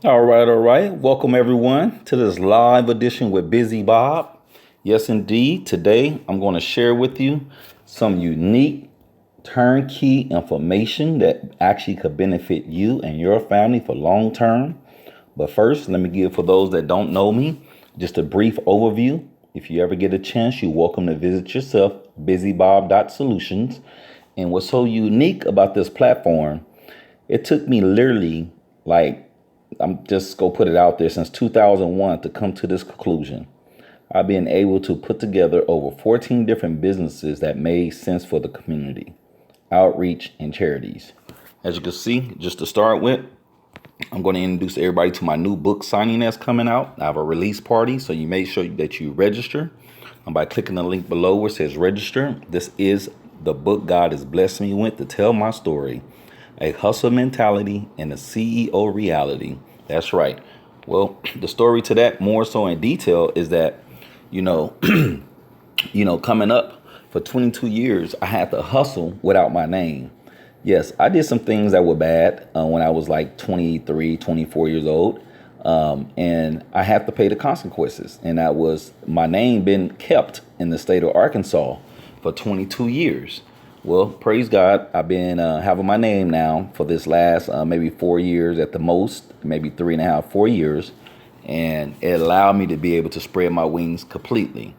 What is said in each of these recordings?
All right, all right. Welcome everyone to this live edition with Busy Bob. Yes, indeed. Today I'm going to share with you some unique turnkey information that actually could benefit you and your family for long term. But first, let me give, for those that don't know me, just a brief overview. If you ever get a chance, you're welcome to visit yourself, busybob.solutions. And what's so unique about this platform, it took me literally like I'm just go put it out there since 2001 to come to this conclusion. I've been able to put together over 14 different businesses that made sense for the community, outreach, and charities. As you can see, just to start with, I'm going to introduce everybody to my new book signing that's coming out. I have a release party, so you make sure that you register by clicking the link below where it says register. This is the book God has blessed me with to tell my story. A hustle mentality and a CEO reality. That's right. Well, the story to that more so in detail is that, you know, coming up for 22 years, I had to hustle without my name. Yes, I did some things that were bad when I was like 23, 24 years old. And I had to pay the consequences. And that was my name been kept in the state of Arkansas for 22 years. Well, praise God, I've been having my name now for this last maybe 4 years at the most, maybe 3.5, 4 years. And it allowed me to be able to spread my wings completely.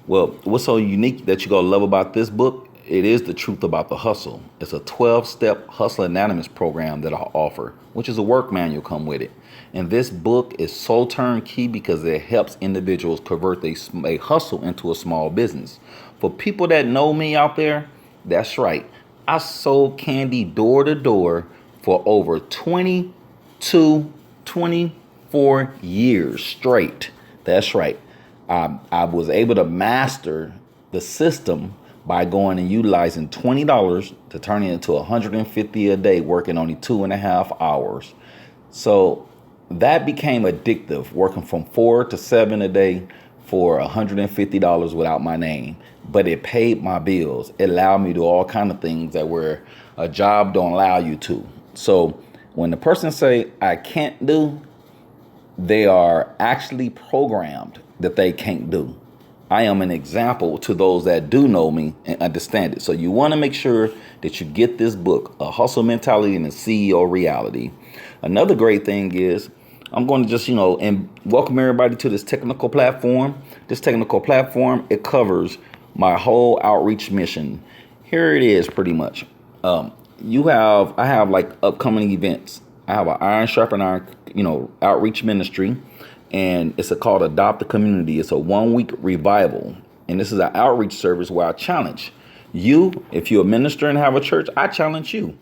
Well, what's so unique that you're going to love about this book? It is the truth about the hustle. It's a 12-step hustle anonymous program that I offer, which is a work manual come with it. And this book is so turnkey because it helps individuals convert a hustle into a small business. For people that know me out there, that's right. I sold candy door to door for over 24 years straight. That's right. I was able to master the system by going and utilizing $20 to turn it into $150 a day, working only 2.5 hours. So that became addictive, working from 4 to 7 a day for $150 without my name. But it paid my bills. It allowed me to do all kind of things that were a job don't allow you to. So when the person say I can't do, they are actually programmed that they can't do. I am an example to those that do know me and understand it. So you want to make sure that you get this book, A Hustle Mentality and a CEO Reality. Another great thing is I'm going to just, and welcome everybody to this technical platform. This technical platform, it covers my whole outreach mission. Here it is pretty much. I have like upcoming events. I have an Iron Sharpen Iron, outreach ministry, and it's called Adopt the Community. It's a 1-week revival, and this is an outreach service where I challenge you. If you're a minister and have a church, I challenge you.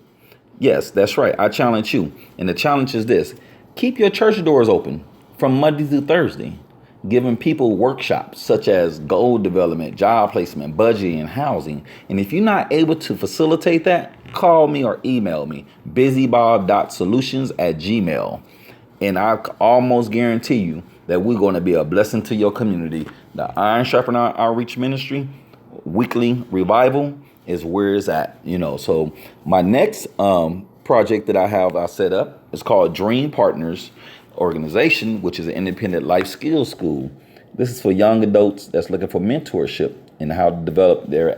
Yes, that's right. I challenge you, and the challenge is this: keep your church doors open from Monday through Thursday, giving people workshops such as goal development, job placement, budgeting, and housing. And if you're not able to facilitate that, call me or email me, busybob.solutions@gmail. And I almost guarantee you that we're going to be a blessing to your community. The Iron Sharpen Iron Outreach Ministry weekly revival is where it's at. So my next project that I set up is called Dream Partners Organization, which is an independent life skills school. This is for young adults that's looking for mentorship and how to develop their,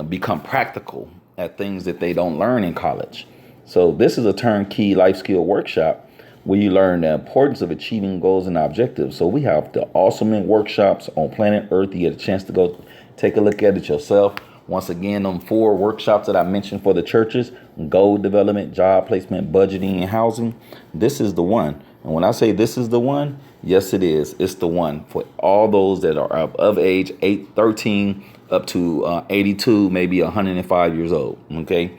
become practical at things that they don't learn in college. So this is a turnkey life skill workshop where you learn the importance of achieving goals and objectives. So we have the awesome workshops on planet Earth. You get a chance to go take a look at it yourself. Once again, them 4 workshops that I mentioned for the churches: goal development, job placement, budgeting, and housing. This is the one. And when I say this is the one, yes, it is. It's the one for all those that are of age 13 up to 82, maybe 105 years old. Okay.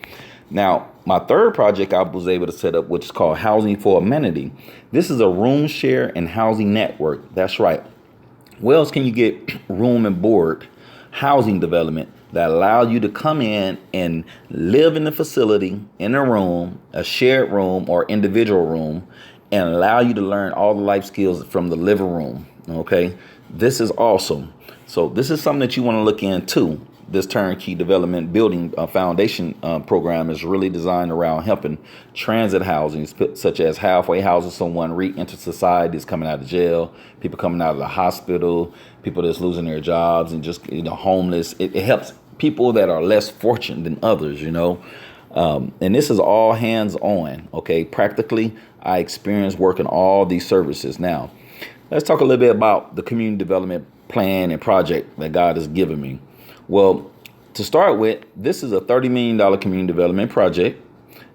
Now, my third project I was able to set up, which is called Housing for Amenity. This is a room share and housing network. That's right. Where else can you get room and board housing development that allow you to come in and live in the facility, in a room, a shared room or individual room, and allow you to learn all the life skills from the living room? Okay, this is awesome. So this is something that you want to look into. this turnkey development building foundation program is really designed around helping transit housing, such as halfway housing someone re-enter society is coming out of jail, people coming out of the hospital, people that's losing their jobs, and just homeless. It helps people that are less fortunate than others, and this is all hands on. Okay, practically, I experience working all these services. Now, let's talk a little bit about the community development plan and project that God has given me. Well, to start with, this is a $30 million community development project.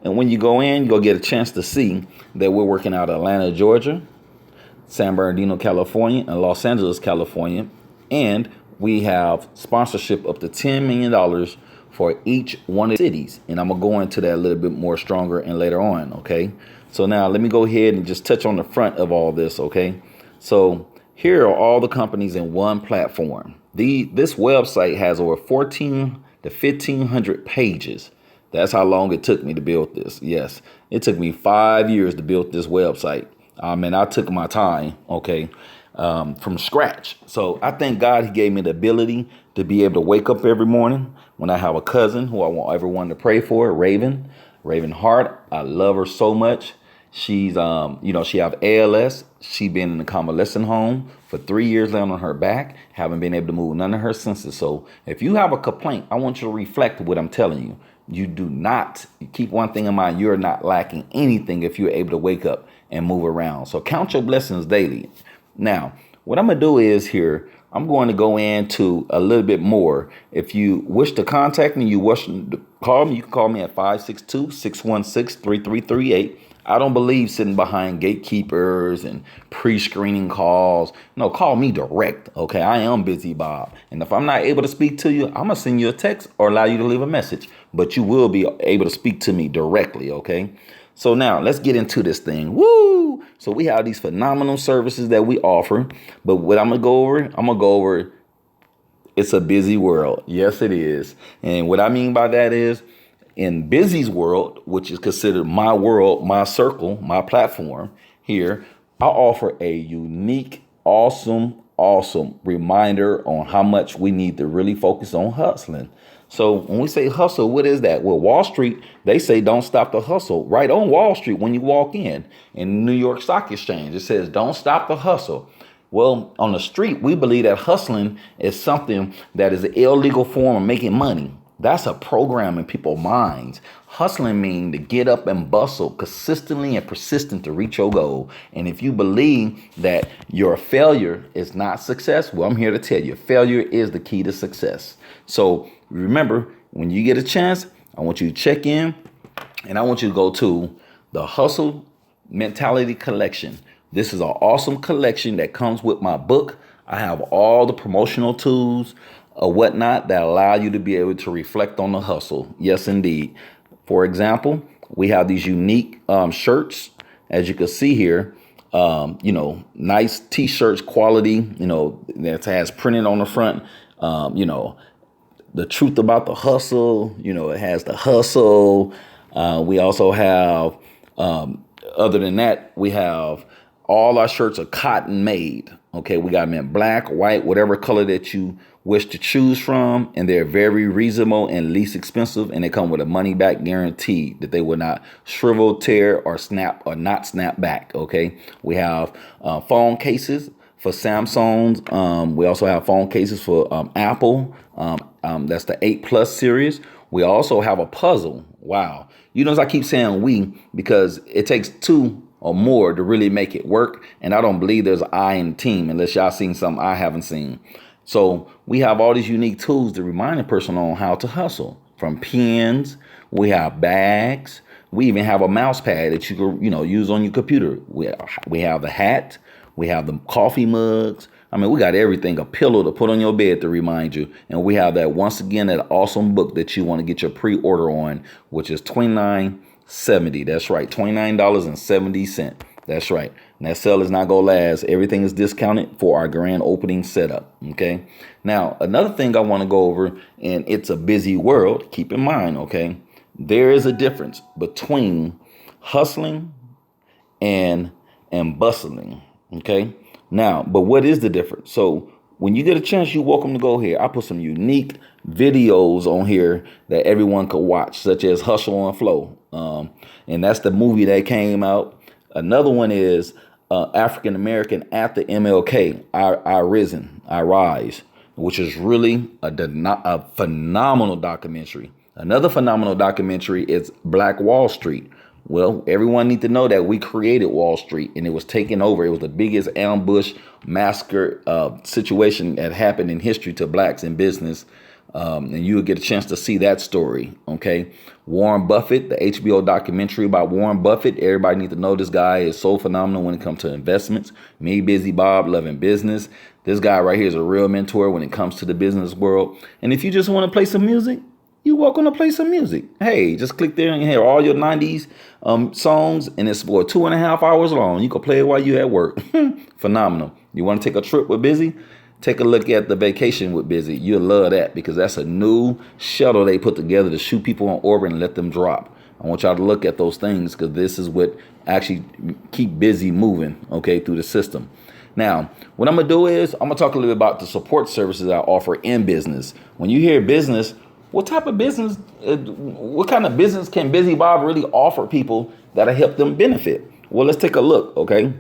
And when you go in, you'll get a chance to see that we're working out of Atlanta, Georgia, San Bernardino, California, and Los Angeles, California. And we have sponsorship up to $10 million for each one of the cities. And I'm going to go into that a little bit more stronger and later on, okay? So now let me go ahead and just touch on the front of all this, okay? So here are all the companies in one platform. This website has over 14 to 1,500 pages. That's how long it took me to build this. Yes, it took me 5 years to build this website. And I took my time, okay, from scratch. So I thank God he gave me the ability to be able to wake up every morning when I have a cousin who I want everyone to pray for, Raven Hart. I love her so much. She's, she have ALS. She been in the convalescent home for 3 years laying on her back, haven't been able to move none of her senses. So if you have a complaint, I want you to reflect what I'm telling you. You do not, keep one thing in mind, you're not lacking anything if you're able to wake up and move around. So count your blessings daily. Now, what I'm going to do is here, I'm going to go into a little bit more. If you wish to contact me, you wish to call me, you can call me at 562-616-3338. I don't believe sitting behind gatekeepers and pre-screening calls. No, call me direct. Okay, I am Bizzy Bob. And if I'm not able to speak to you, I'm going to send you a text or allow you to leave a message. But you will be able to speak to me directly, okay? So now let's get into this thing. Woo! So we have these phenomenal services that we offer. But what I'm going to go over, it's a busy world. Yes, it is. And what I mean by that is, in Bizzy's world, which is considered my world, my circle, my platform here, I offer a unique, awesome reminder on how much we need to really focus on hustling. So when we say hustle, what is that? Well, Wall Street, they say don't stop the hustle. Right on Wall Street, when you walk in New York Stock Exchange, it says don't stop the hustle. Well, on the street, we believe that hustling is something that is an illegal form of making money. That's a program in people's minds. Hustling means to get up and bustle consistently and persistent to reach your goal. And if you believe that your failure is not success, well, I'm here to tell you, failure is the key to success. So remember, when you get a chance, I want you to check in and I want you to go to the Hustle Mentality Collection. This is an awesome collection that comes with my book. I have all the promotional tools or whatnot that allow you to be able to reflect on the hustle. Yes, indeed. For example, we have these unique shirts, as you can see here. Nice t-shirts, quality, that has printed on the front, the truth about the hustle. It has the hustle. We also have, other than that, we have all our shirts are cotton made. Okay, we got them in black, white, whatever color that you wish to choose from. And they're very reasonable and least expensive. And they come with a money back guarantee that they will not shrivel, tear, or snap or not snap back. Okay, we have phone cases for Samsung's. We also have phone cases for Apple. That's the 8 Plus series. We also have a puzzle. Wow. As I keep saying we, because it takes two or more to really make it work. And I don't believe there's an I in the team unless y'all seen something I haven't seen. So we have all these unique tools to remind a person on how to hustle. From pens, we have bags. We even have a mouse pad that you can, use on your computer. We have the hat. We have the coffee mugs. We got everything, a pillow to put on your bed to remind you. And we have that, once again, that awesome book that you want to get your pre-order on, which is $29.70. That's right, $29.70. That's right. And that sale is not going to last. Everything is discounted for our grand opening setup. Okay. Now, another thing I want to go over, and it's a busy world. Keep in mind, okay, there is a difference between hustling and bustling. Okay. Now, but what is the difference? So when you get a chance, you're welcome to go here. I put some unique videos on here that everyone could watch, such as Hustle and Flow. And that's the movie that came out. Another one is African American after MLK, I Rise, which is really a phenomenal documentary. Another phenomenal documentary is Black Wall Street. Well, everyone needs to know that we created Wall Street and it was taken over. It was the biggest ambush massacre situation that happened in history to blacks in business. And you will get a chance to see that story. Okay. Warren Buffett, the HBO documentary about Warren Buffett. Everybody needs to know this guy is so phenomenal when it comes to investments. Me, Bizzy Bob, loving business. This guy right here is a real mentor when it comes to the business world. And if you just want to play some music, you're welcome to play some music. Hey, just click there and hear all your 90s songs, and it's for 2.5 hours long. You can play it while you're at work. Phenomenal. You want to take a trip with Bizzy? Take a look at the Vacation with Bizzy. You'll love that because that's a new shuttle they put together to shoot people on orbit and let them drop. I want y'all to look at those things because this is what actually keep Bizzy moving, okay, through the system. Now, what I'm going to do is I'm going to talk a little bit about the support services I offer in business. When you hear business, what type of business, what kind of business can Bizzy Bob really offer people that'll help them benefit? Well, let's take a look, okay?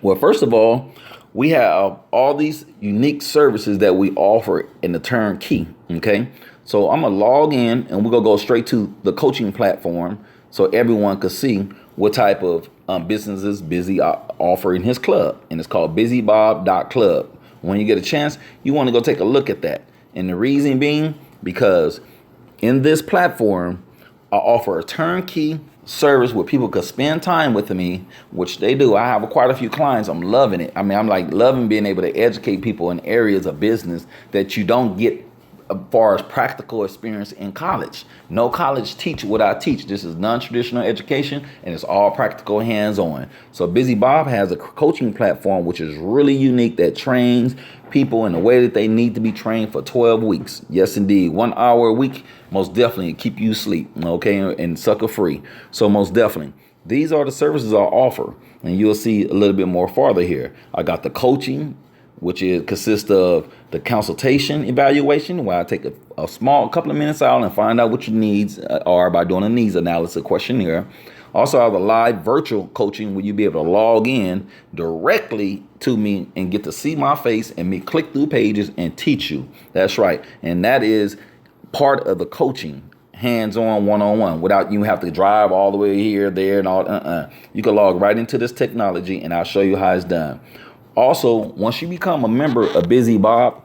Well, first of all, we have all these unique services that we offer in the turnkey, okay? So I'm going to log in and we're going to go straight to the coaching platform so everyone can see what type of businesses Bizzy offer in his club. And it's called bizzybob.club. When you get a chance, you want to go take a look at that. And the reason being, because in this platform, I offer a turnkey service where people could spend time with me, which they do. I have quite a few clients. I'm loving it. I mean, I'm like loving being able to educate people in areas of business that you don't get as far as practical experience in college. No college teach what I teach. This is non-traditional education and it's all practical hands-on. So Bizzy Bob has a coaching platform which is really unique that trains people in the way that they need to be trained for 12 weeks. Yes, indeed. 1 hour a week, most definitely keep you asleep, okay, and sucker free. So most definitely, these are the services I offer. And you'll see a little bit more farther here. I got the coaching, which consists of the consultation evaluation, where I take a small couple of minutes out and find out what your needs are by doing a needs analysis questionnaire. Also, I have a live virtual coaching where you'll be able to log in directly to me and get to see my face and me click through pages and teach you. That's right. And that is part of the coaching, hands-on, one-on-one, without you have to drive all the way here, there, and all. You can log right into this technology and I'll show you how it's done. Also, once you become a member of Bizzy Bob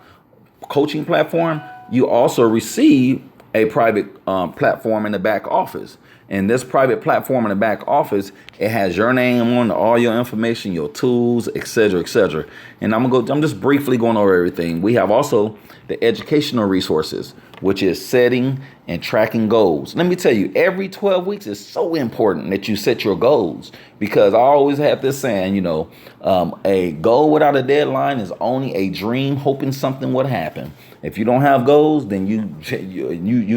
coaching platform, you also receive a private platform in the back office. And this private platform in the back office, it has your name on all your information, your tools, etc., etc. And I'm just briefly going over everything. We have also the educational resources, which is setting and tracking goals. Let me tell you, every 12 weeks is so important that you set your goals, because I always have this saying, a goal without a deadline is only a dream hoping something would happen. If you don't have goals, then you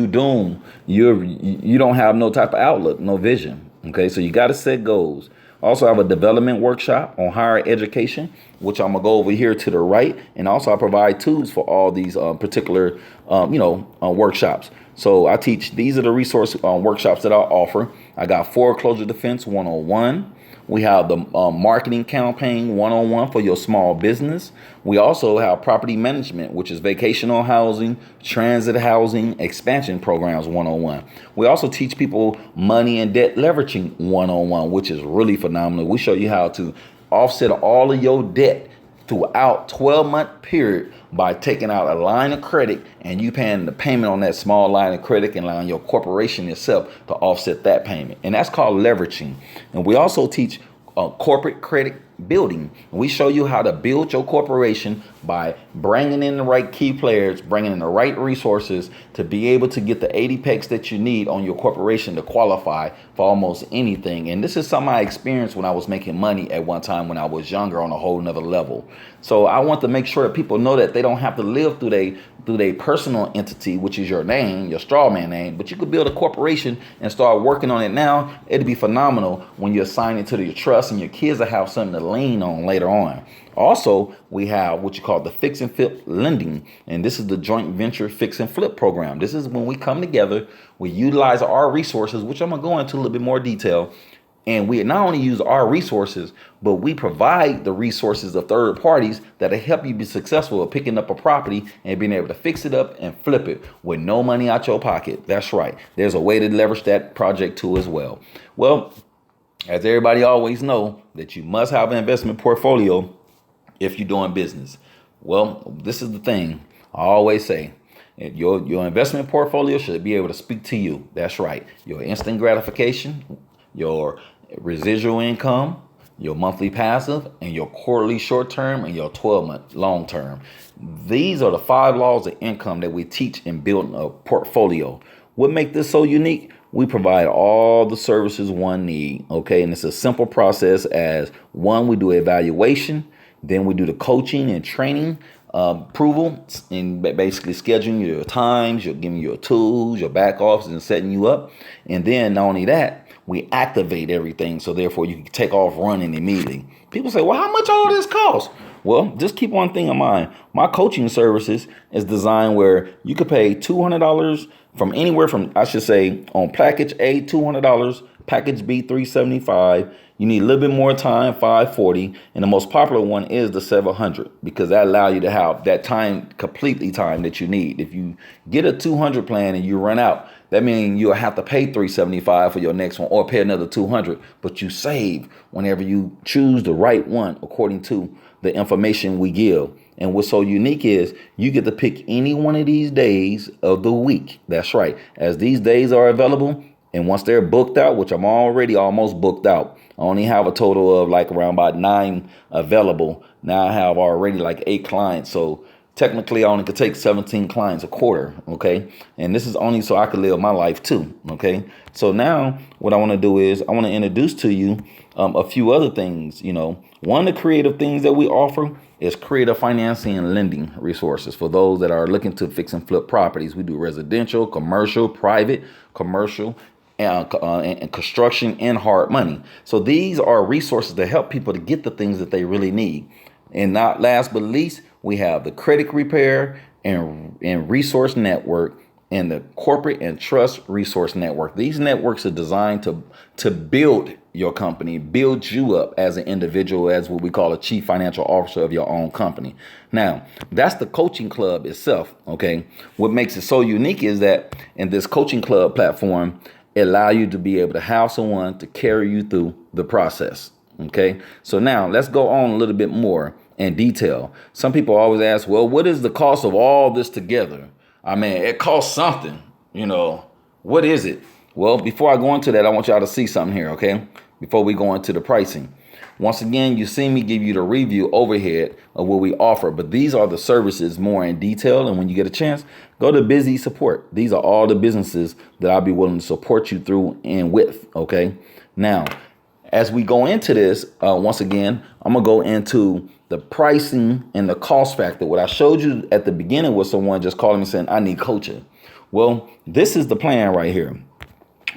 doom. You don't have no type of outlook, no vision. Okay, so you got to set goals. Also, I have a development workshop on higher education, which I'm gonna go over here to the right, and also I provide tools for all these particular workshops. So I teach. These are the resource workshops that I offer. I got foreclosure defense 101. We have the marketing campaign 101 for your small business. We also have property management, which is vacational housing, transit housing, expansion programs 101. We also teach people money and debt leveraging 101, which is really phenomenal. We show you how to offset all of your debt throughout 12-month period by taking out a line of credit and you paying the payment on that small line of credit and allowing your corporation itself to offset that payment. And that's called leveraging. And we also teach corporate credit building. We show you how to build your corporation by bringing in the right key players, bringing in the right resources to be able to get the 80 pecs that you need on your corporation to qualify for almost anything. And this is something I experienced when I was making money at one time when I was younger on a whole nother level. So I want to make sure that people know that they don't have to live through their personal entity, which is your name, your straw man name, but you could build a corporation and start working on it now. It'd be phenomenal when you assign it to your trust and your kids will have something to lean on later on. Also, we have what you call the fix and flip lending. And this is the joint venture fix and flip program. This is when we come together, we utilize our resources, which I'm going to go into a little bit more detail. And we not only use our resources, but we provide the resources of third parties that'll help you be successful at picking up a property and being able to fix it up and flip it with no money out your pocket. That's right. There's a way to leverage that project too as well. Well, as everybody always know, that you must have an investment portfolio if you're doing business. Well, this is the thing I always say. Your investment portfolio should be able to speak to you. That's right. Your instant gratification, your residual income, your monthly passive, and your quarterly short term and your 12-month long term. These are the 5 laws of income that we teach in building a portfolio. What makes this so unique? We provide all the services one need, okay? And it's a simple process as one, we do evaluation, then we do the coaching and training, approval, and basically scheduling your times, you're giving you your tools, your back office, and setting you up. And then not only that, we activate everything, so therefore you can take off running immediately. People say, well, how much all this costs? Well, just keep one thing in mind. My coaching services is designed where you could pay $200 from anywhere from, I should say, on package A, $200, package B, $375. You need a little bit more time, $540, and the most popular one is the $700 because that allows you to have that completely time that you need. If you get a 200 plan and you run out, that means you'll have to pay $375 for your next one or pay another $200, but you save whenever you choose the right one according to the information we give. And what's so unique is you get to pick any one of these days of the week. That's right. As these days are available, and once they're booked out, which I'm already almost booked out, I only have a total of like around about 9 available. Now I have already like 8 clients. So technically I only could take 17 clients a quarter. Okay. And this is only so I could live my life too. Okay. So now what I want to do is I want to introduce to you a few other things. You know, one of the creative things that we offer is creative financing and lending resources for those that are looking to fix and flip properties. We do residential, commercial, private, commercial, and construction and hard money. So these are resources to help people to get the things that they really need. And not last but least, we have the credit repair and resource network and the corporate and trust resource network. These networks are designed to build your company, build you up as an individual, as what we call a chief financial officer of your own company. Now, that's the coaching club itself. Okay. What makes it so unique is that in this coaching club platform, it allows you to be able to have someone to carry you through the process. Okay. So now let's go on a little bit more in detail. Some people always ask, well, what is the cost of all this together? I mean, it costs something, you know, what is it? Well, before I go into that, I want y'all to see something here, okay? Before we go into the pricing. Once again, you see me give you the review overhead of what we offer, but these are the services more in detail. And when you get a chance, go to Bizzy Support. These are all the businesses that I'll be willing to support you through and with, okay? Now, as we go into this, once again, I'm going to go into the pricing and the cost factor. What I showed you at the beginning was someone just calling me saying, I need coaching. Well, this is the plan right here.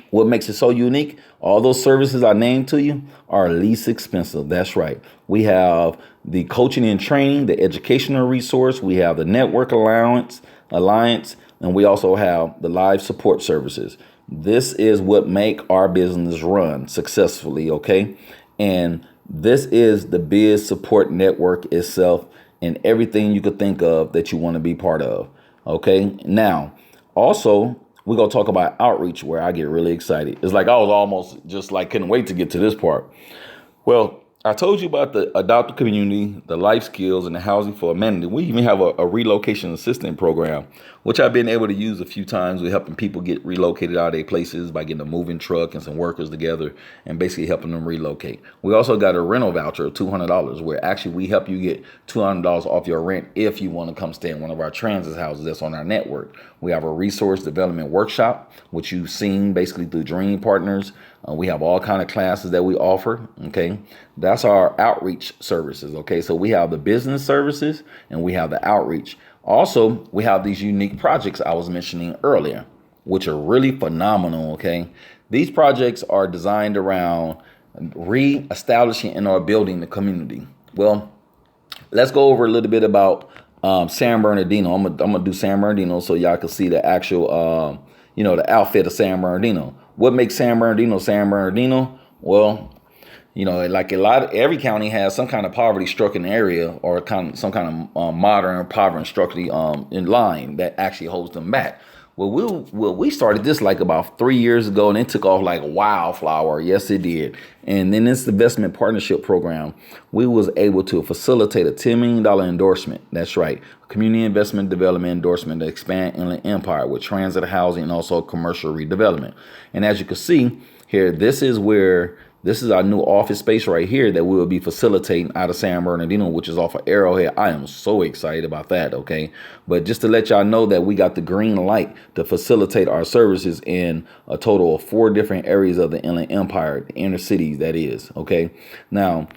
What makes it so unique? All those services I named to you are least expensive. That's right. We have the coaching and training, the educational resource. We have the network alliance, and we also have the live support services. This is what make our business run successfully, okay? And this is the Biz Support Network itself and everything you could think of that you want to be part of, okay? Now, also, we're going to talk about outreach, where I get really excited. It's like I was almost just like couldn't wait to get to this part. Well, I told you about the adopted community, the life skills, and the housing for amenity. We even have a relocation assistant program, which I've been able to use a few times. We're helping people get relocated out of their places by getting a moving truck and some workers together and basically helping them relocate. We also got a rental voucher of $200, where actually we help you get $200 off your rent if you want to come stay in one of our transit houses that's on our network. We have a resource development workshop, which you've seen basically through Dream Partners. We have all kind of classes that we offer. Okay, that's our outreach services. Okay, so we have the business services and we have the outreach. Also, we have these unique projects I was mentioning earlier, which are really phenomenal. Okay, these projects are designed around re-establishing and or building the community. Well, Let's go over a little bit about San Bernardino. I'm gonna do San Bernardino so y'all can see the actual, the outfit of San Bernardino. What makes San Bernardino San Bernardino? Well, like every county has some kind of poverty-stricken area or some kind of modern poverty-stricken in line that actually holds them back. We started this like about 3 years ago, and it took off like wildflower. Yes, it did. And then this investment partnership program, we was able to facilitate a $10 million endorsement. That's right, community investment development endorsement to expand Inland Empire with transit housing and also commercial redevelopment. And as you can see here, this is our new office space right here that we will be facilitating out of San Bernardino, which is off of Arrowhead. I am so excited about that, okay? But just to let y'all know that we got the green light to facilitate our services in a total of 4 different areas of the Inland Empire, the inner cities, that is, okay? Now,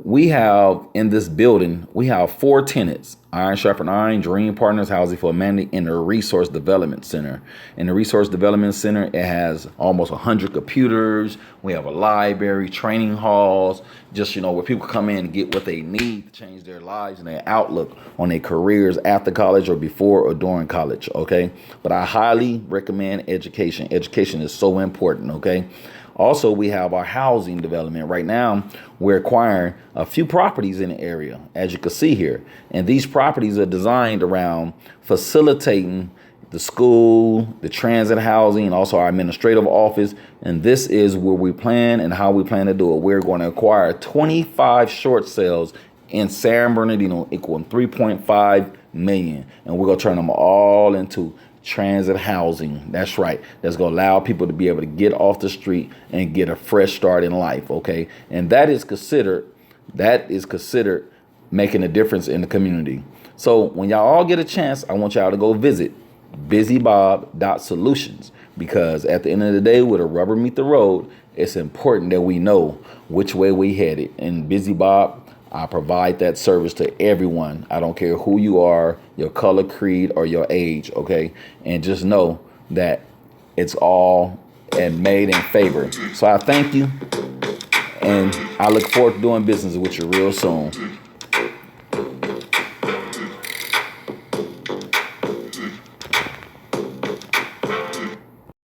we have in this building, we have 4 tenants: Iron Sharpen Iron, Dream Partners, Housing for Humanity, and the Resource Development Center. In the Resource Development Center, it has almost 100 computers. We have a library, training halls, just, where people come in and get what they need to change their lives and their outlook on their careers after college or before or during college, okay? But I highly recommend education. Education is so important, okay? Also, we have our housing development. Right now, we're acquiring a few properties in the area, as you can see here. And these properties are designed around facilitating the school, the transit housing, and also our administrative office. And this is where we plan and how we plan to do it. We're going to acquire 25 short sales in San Bernardino equaling 3.5 million. And we're going to turn them all into transit housing. That's right. That's going to allow people to be able to get off the street and get a fresh start in life. Okay. And that is considered making a difference in the community. So when y'all all get a chance, I want y'all to go visit busybob.solutions, because at the end of the day, where the rubber meet the road, it's important that we know which way we headed. And Bizzy Bob, I provide that service to everyone. I don't care who you are, your color, creed, or your age, okay? And just know that it's all and made in favor. So I thank you, and I look forward to doing business with you real soon.